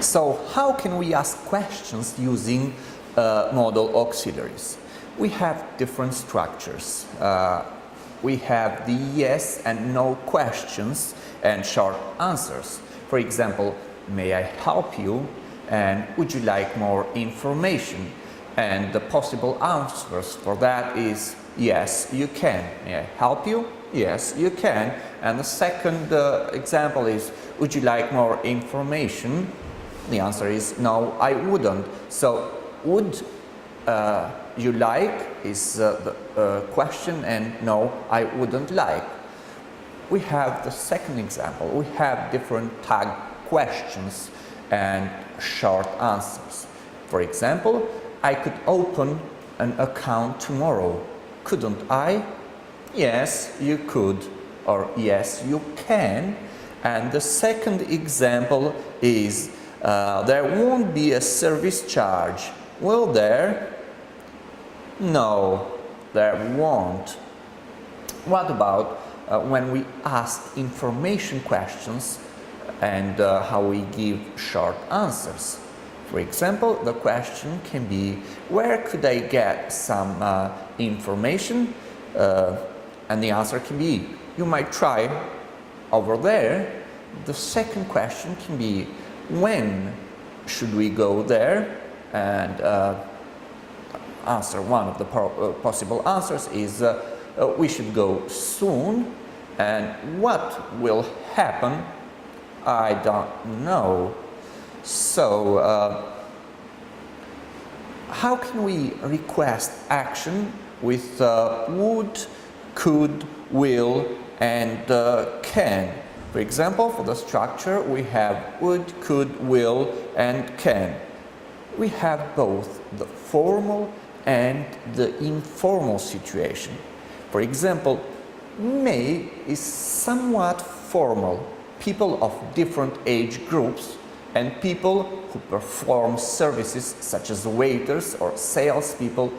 So how can we ask questions using modal auxiliaries? We have different structures. We have the yes and no questions and short answers. For example, may I help you? And would you like more information? And the possible answers for that is yes, you can. May I help you? Yes, you can. And the second example is, would you like more information? The answer is no, I wouldn't. So would you like is the question, and no, I wouldn't like. We have the second example. We have different tag questions and short answers. For example, I could open an account tomorrow. Couldn't I? Yes, you could, or yes, you can. And the second example is there won't be a service charge. Will there? No, there won't. What about when we ask information questions and how we give short answers? For example, the question can be, where could I get some information? And the answer can be, you might try over there. The second question can be, when should we go there? And one of the possible answers is, we should go soon. And what will happen? I don't know. So, how can we request action with would, could, will, and can? For example, for the structure, we have would, could, will, and can. We have both the formal and the informal situation. For example, may is somewhat formal. People of different age groups and people who perform services such as waiters or salespeople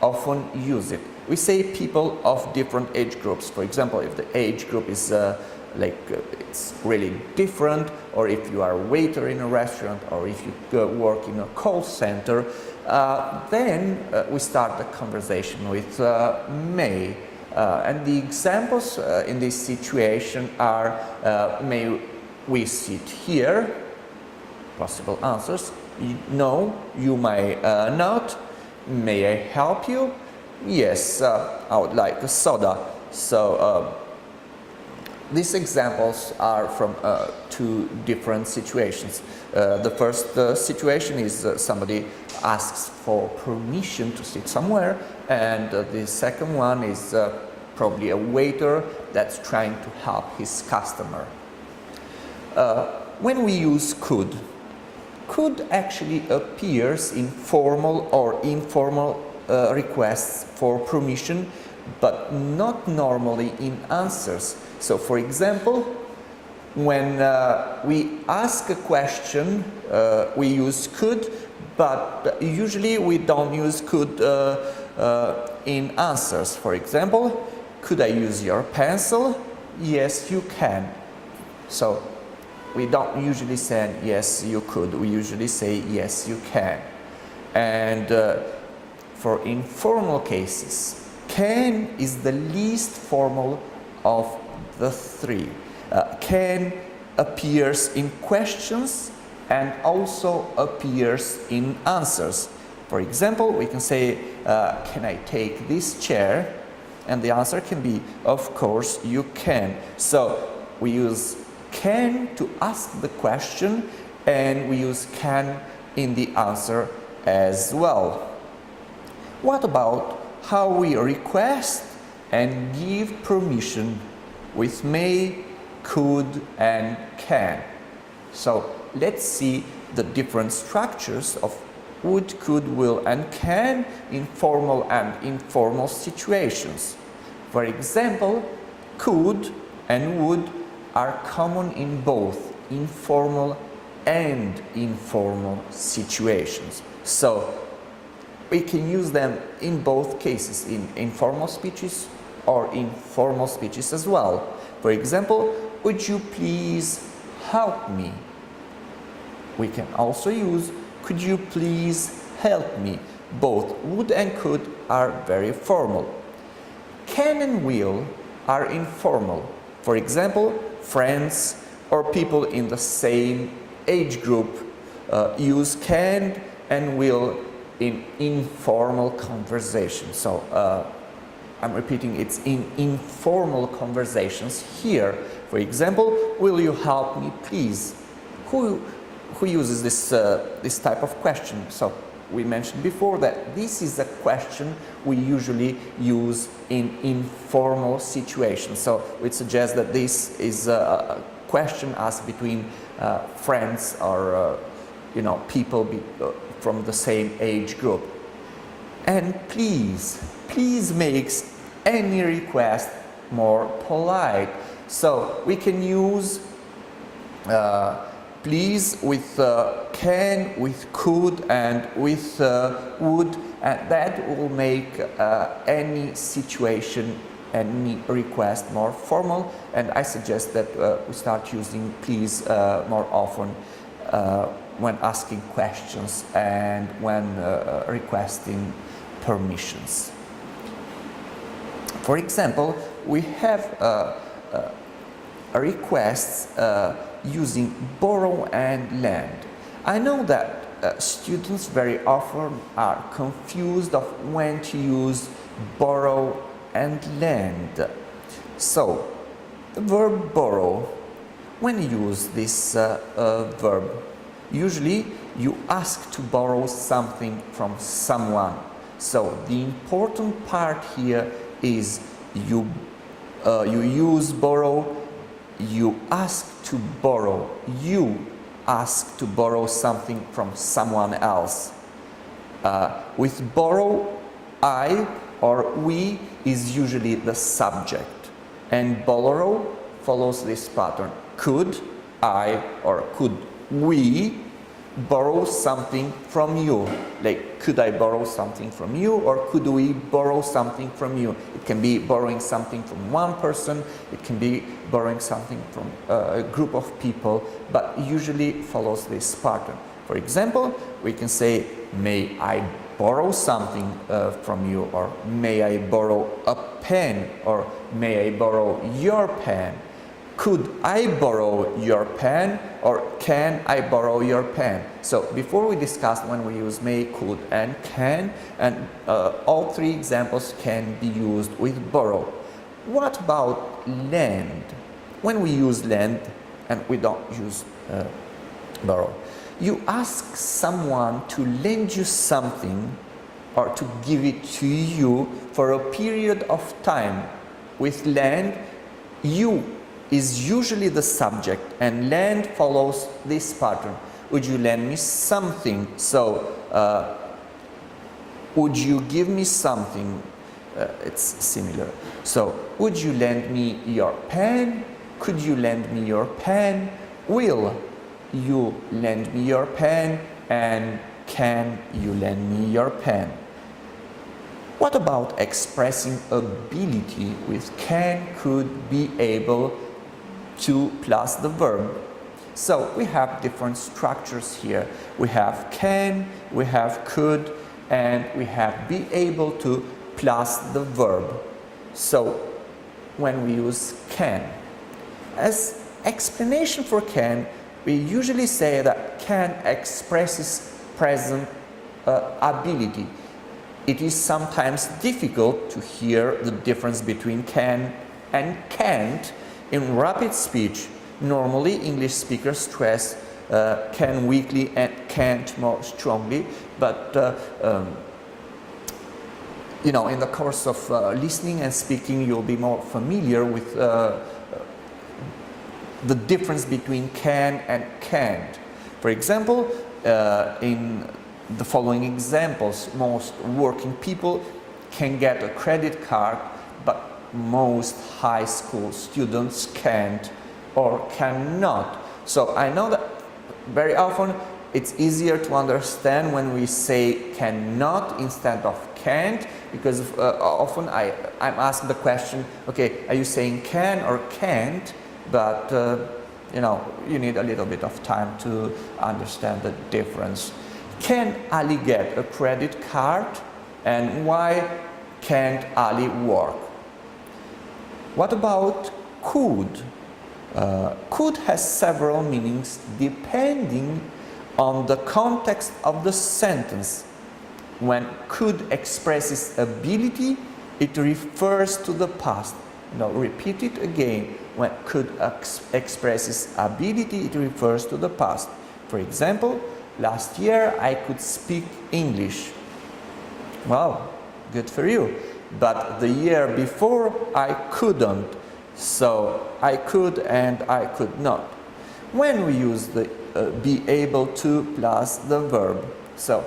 often use it. We say people of different age groups. For example, if the age group is it's really different, or if you are a waiter in a restaurant, or if you work in a call center, then we start the conversation with may. And the examples in this situation are, may we sit here? Possible answers, no, you may not. May I help you? Yes, I would like a soda. So these examples are from two different situations. The first situation is somebody asks for permission to sit somewhere, and the second one is probably a waiter that's trying to help his customer. When we use could actually appears in formal or informal requests for permission, but not normally in answers. So, for example, when we ask a question, we use could, but usually we don't use could in answers. For example, could I use your pencil? Yes, you can. So, we don't usually say yes, you could. We usually say yes, you can. And for informal cases, can is the least formal of the three. Can appears in questions and also appears in answers. For example, we can say, can I take this chair? And the answer can be, of course, you can. So we use can to ask the question, and we use can in the answer as well. What about how we request and give permission with may, could, and can? So let's see the different structures of would, could, will, and can in formal and informal situations. For example, could and would are common in both informal and informal situations. So we can use them in both cases, in informal speeches or in formal speeches as well. For example, would you please help me? We can also use could you please help me. Both would and could are very formal. Can and will are informal. For example, friends or people in the same age group use can and will in informal conversation. So I'm repeating, it's in informal conversations here. For example, will you help me please? Who uses this type of question? So we mentioned before that this is a question we usually use in informal situations. So we suggest that this is a question asked between friends or people from the same age group. And please makes any request more polite. So we can use please with can, with could, and with would, and that will make any situation, any request more formal. And I suggest that we start using please more often when asking questions and when requesting permissions. For example, we have requests using borrow and lend. I know that students very often are confused of when to use borrow and lend. So, the verb borrow, when you use this verb, usually you ask to borrow something from someone. So, the important part here is you use borrow, you ask to borrow, you ask to borrow something from someone else. With borrow, I or we is usually the subject, and borrow follows this pattern. Could I or could we borrow something from you? Like, could I borrow something from you, or could we borrow something from you? It can be borrowing something from one person, it can be borrowing something from a group of people, but usually follows this pattern. For example, we can say, may I borrow something from you, or may I borrow a pen, or may I borrow your pen? Could I borrow your pen, or can I borrow your pen? So before we discussed when we use may, could, and can, and all three examples can be used with borrow. What about lend? When we use lend and we don't use borrow, you ask someone to lend you something or to give it to you for a period of time. With lend, you is usually the subject, and lend follows this pattern. Would you lend me something? So, would you give me something? It's similar. So, would you lend me your pen? Could you lend me your pen? Will you lend me your pen? And can you lend me your pen? What about expressing ability with can, could, be able to plus the verb? So we have different structures here. We have can, we have could, and we have be able to plus the verb. So when we use can, as explanation for can, we usually say that can expresses present ability. It is sometimes difficult to hear the difference between can and can't. In rapid speech, normally English speakers stress can weakly and can't more strongly, but in the course of listening and speaking, you'll be more familiar with the difference between can and can't. For example, in the following examples, most working people can get a credit card, but most high school students can't or cannot. So I know that very often it's easier to understand when we say cannot instead of can't, because often I'm asked the question, okay, are you saying can or can't? But you need a little bit of time to understand the difference. Can Ali get a credit card? And why can't Ali work? What about could? Could has several meanings depending on the context of the sentence. When could expresses ability, it refers to the past. Repeat it again. When could expresses ability, it refers to the past. For example, last year I could speak English. Well, good for you. But the year before I couldn't. So I could and I could not. When we use the be able to plus the verb. So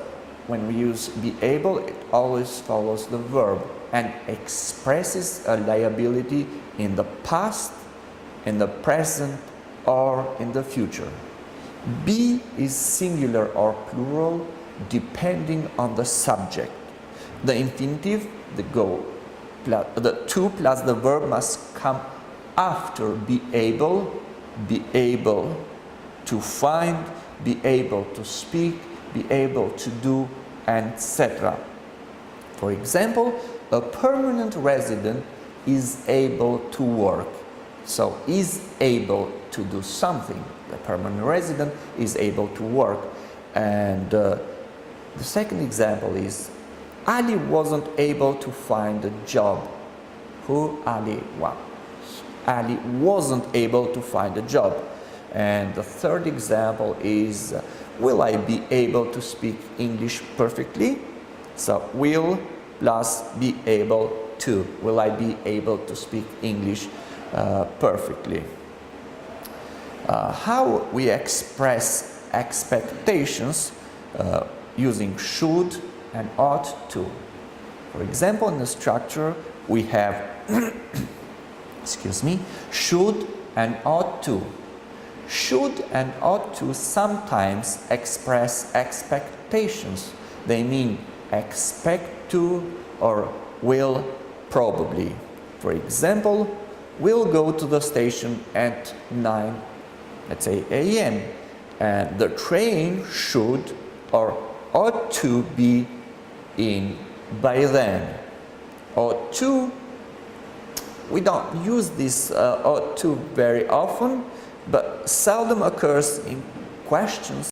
when we use be able, it always follows the verb and expresses a liability in the past, in the present, or in the future. Be is singular or plural depending on the subject. The infinitive, the to plus the verb must come after be able to find, be able to speak, be able to do, etc. For example, a permanent resident is able to work. So is able to do something. The permanent resident is able to work. And the second example is Ali wasn't able to find a job. Who Ali was? Ali wasn't able to find a job. And the third example is will I be able to speak English perfectly? So will plus be able to. Will I be able to speak English perfectly? How we express expectations using should and ought to. For example, in the structure we have should and ought to. Should and ought to sometimes express expectations. They mean expect to or will probably. For example, we'll go to the station at 9, let's say a.m. and the train should or ought to be in by then. Ought to, we don't use this ought to very often, but seldom occurs in questions